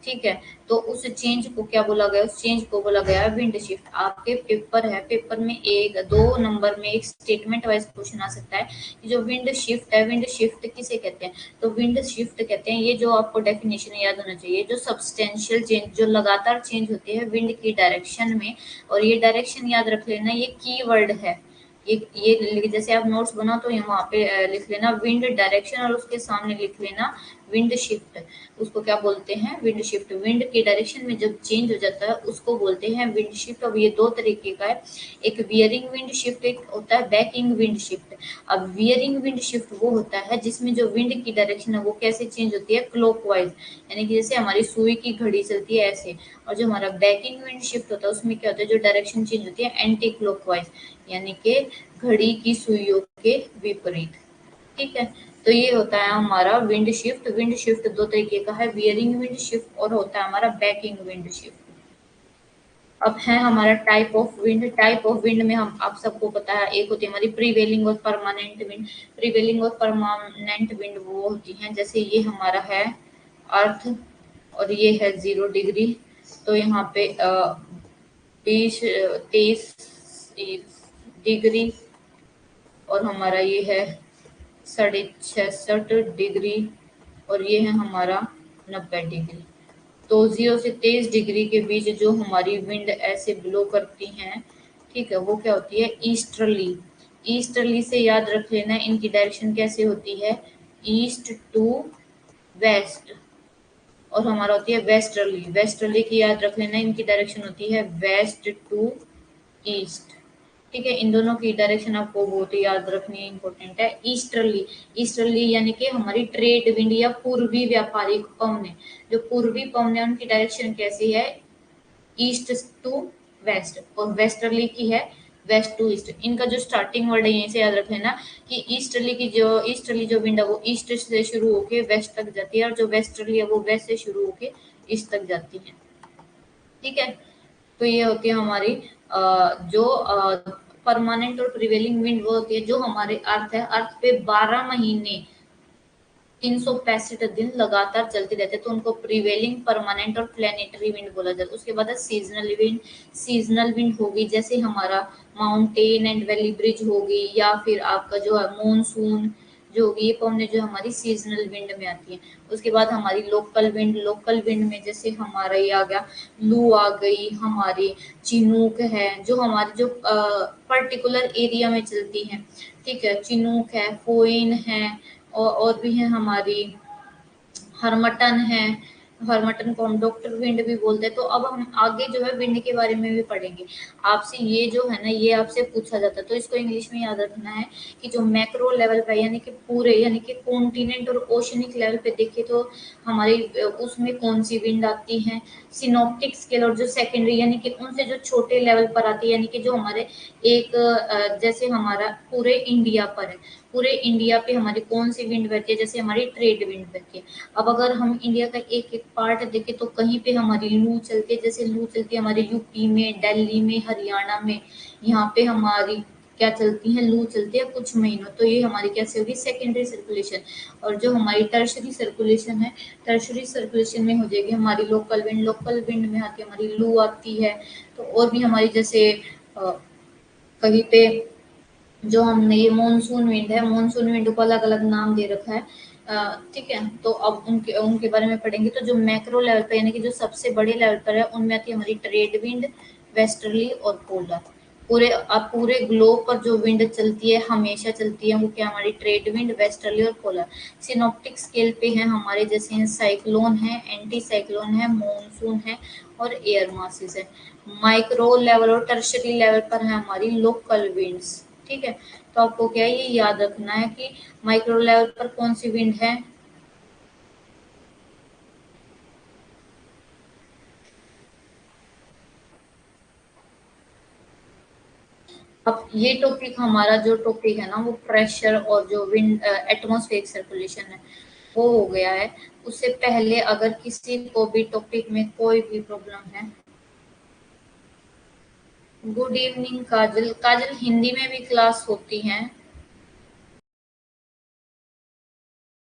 Speaker 1: ठीक है। तो उस चेंज को क्या बोला गया, उस चेंज को बोला गया है विंड शिफ्ट। आपके पेपर है, पेपर में 1-2 नंबर में एक स्टेटमेंट वाइज क्वेश्चन आ सकता है कि जो विंड शिफ्ट है, विंड शिफ्ट किसे कहते हैं। तो विंड शिफ्ट कहते हैं, ये जो आपको डेफिनेशन याद होना चाहिए, जो सब्सटेंशियल चेंज, जो लगातार चेंज होती है विंड की डायरेक्शन में। और ये डायरेक्शन याद रख लेना, ये कीवर्ड है। ये जैसे आप नोट्स बनाओ तो यहाँ पे लिख लेना विंड डायरेक्शन और उसके सामने लिख लेना विंड शिफ्ट। उसको क्या बोलते हैं, विंड शिफ्ट। विंड के डायरेक्शन में जब चेंज हो जाता है उसको बोलते हैं विंड शिफ्ट। अब ये दो तरीके का है, एक वियरिंग विंड शिफ्ट, एक होता है बैकिंग विंड शिफ्ट। अब वियरिंग विंड शिफ्ट वो होता है जिसमें जो विंड की डायरेक्शन है वो कैसे चेंज होती है, क्लॉकवाइज, यानी कि जैसे हमारी सुई की घड़ी चलती है ऐसे। और जो हमारा बैकिंग विंड शिफ्ट होता है उसमें क्या होता है, जो डायरेक्शन चेंज होती है एंटी क्लॉकवाइज, यानी कि घड़ी की सुइयों के विपरीत, ठीक है। तो ये होता है हमारा विंड शिफ्ट। विंड शिफ्ट दो तरीके का है, वियरिंग विंड शिफ्ट और होता है हमारा बैकिंग विंड शिफ्ट। अब है हमारा type of wind. Type of wind में हम आप सबको पता है, एक होती है हमारी प्रीवेलिंग और परमानेंट विंड। प्रीवेलिंग और परमानेंट विंड वो होती हैं, जैसे ये हमारा है अर्थ और ये है 0 डिग्री। तो यहाँ पे 20-23 डिग्री और हमारा ये है 66.5 डिग्री और ये है हमारा 90 डिग्री। तो 0 से 23 डिग्री के बीच जो हमारी विंड ऐसे ब्लो करती हैं, ठीक है, वो क्या होती है, ईस्टर्ली। ईस्टर्ली से याद रख लेना इनकी डायरेक्शन कैसे होती है, ईस्ट टू वेस्ट। और हमारा होती है वेस्टर्ली। वेस्टर्ली की याद रख लेना, इनकी डायरेक्शन होती है वेस्ट टू ईस्ट, ठीक है। इन दोनों की डायरेक्शन आपको बहुत ही याद रखनी है, इंपॉर्टेंट है। ईस्टर्ली, ईस्टर्ली यानी कि हमारी ट्रेड विंड या पूर्वी व्यापारिक पवन। जो पूर्वी पवन है उनकी डायरेक्शन कैसी है, ईस्ट टू वेस्ट। और वेस्टर्ली की है वेस्ट टू ईस्ट। इनका जो स्टार्टिंग वर्ड है यहीं से याद रख लेना कि ईस्टर्ली जो विंड है वो ईस्ट से शुरू होके वेस्ट तक जाती है और जो वेस्टर्ली है वो वेस्ट से शुरू होके ईस्ट तक जाती है, ठीक है। तो ये होती है हमारी जो परमानेंट और प्रिवेलिंग विंड वो होती है जो हमारे अर्थ है, अर्थ पे 12 महीने 365 दिन लगातार चलती रहते हैं, तो उनको प्रिवेलिंग, परमानेंट और प्लेनेटरी विंड बोला जाता है। उसके बाद है सीजनल विंड। सीजनल विंड होगी जैसे हमारा माउंटेन एंड वैली ब्रिज होगी, या फिर आपका जो है मॉनसून जो होगी, ये पवने जो हमारी सीजनल विंड में आती है। उसके बाद हमारी लोकल विंड। लोकल विंड में जैसे हमारा ये आ गया, लू आ गई, हमारी चिनूक है, जो हमारे जो पर्टिकुलर एरिया में चलती है, ठीक है। चिनूक है, फोइन है और भी है हमारी हरमटन है। हरमटन को हम डॉक्टर विंड भी बोलते हैं। तो अब हम आगे जो है विंड के बारे में भी पढ़ेंगे। आपसे ये जो है ना, ये आपसे पूछा जाता है तो इसको इंग्लिश में याद रखना है कि जो मैक्रो लेवल पे यानी कि पूरे, यानी कि कॉन्टिनेंट और ओशनिक लेवल पे देखे तो हमारी उसमें कौन सी विंड आती है, सिनोप्टिक स्केल। और जो सेकेंडरी यानी कि उनसे जो छोटे लेवल पर आती है, यानी कि जो हमारे एक जैसे हमारा पूरे इंडिया पर है, पूरे इंडिया पे हमारी कौन सी विंड बहती है, जैसे हमारी ट्रेड विंड बहती है। अब अगर हम इंडिया का एक एक पार्ट देखें तो कहीं पे हमारी लू चलती है, जैसे लू चलती है हमारे यूपी में, दिल्ली में, हरियाणा में, यहाँ पे हमारी क्या चलती है, लू चलती है कुछ महीनों। तो ये हमारी कैसे होगी, सेकेंडरी सर्कुलेशन। और जो हमारी टर्शरी सर्कुलेशन है, टर्शरी सर्कुलेशन में हो जाएगी हमारी लोकल विंड। लोकल विंड में आती है हमारी लू आती है। तो और भी हमारी जैसे कहीं पे जो हमने ये मॉनसून विंड है, मॉनसून विंड को अलग अलग नाम दे रखा है, ठीक है। तो अब उनके उनके बारे में पढ़ेंगे। तो जो मैक्रो लेवल पर यानी कि जो सबसे बड़े लेवल पर है उनमें आती है हमारी ट्रेड विंड, वेस्टर्ली और पोलर। पूरे अब पूरे ग्लोब पर जो विंड चलती है, हमेशा चलती है, वो क्या हमारी ट्रेड विंड, वेस्टर्ली और पोलर। सिनोप्टिक स्केल पे है हमारे जैसे साइक्लोन है, एंटी साइक्लोन है, मॉनसून है और एयर मासेस है। माइक्रो लेवल और टर्शरी लेवल पर है हमारी लोकल विंड्स, ठीक है, तो आपको क्या है ये याद रखना है कि माइक्रो लेवल पर कौन सी विंड है। अब ये टॉपिक हमारा जो टॉपिक है ना वो प्रेशर और जो विंड एटमॉस्फेरिक सर्कुलेशन है वो हो गया है। उससे पहले अगर किसी को भी टॉपिक में कोई भी प्रॉब्लम है। गुड इवनिंग काजल। काजल हिंदी में भी क्लास होती हैं।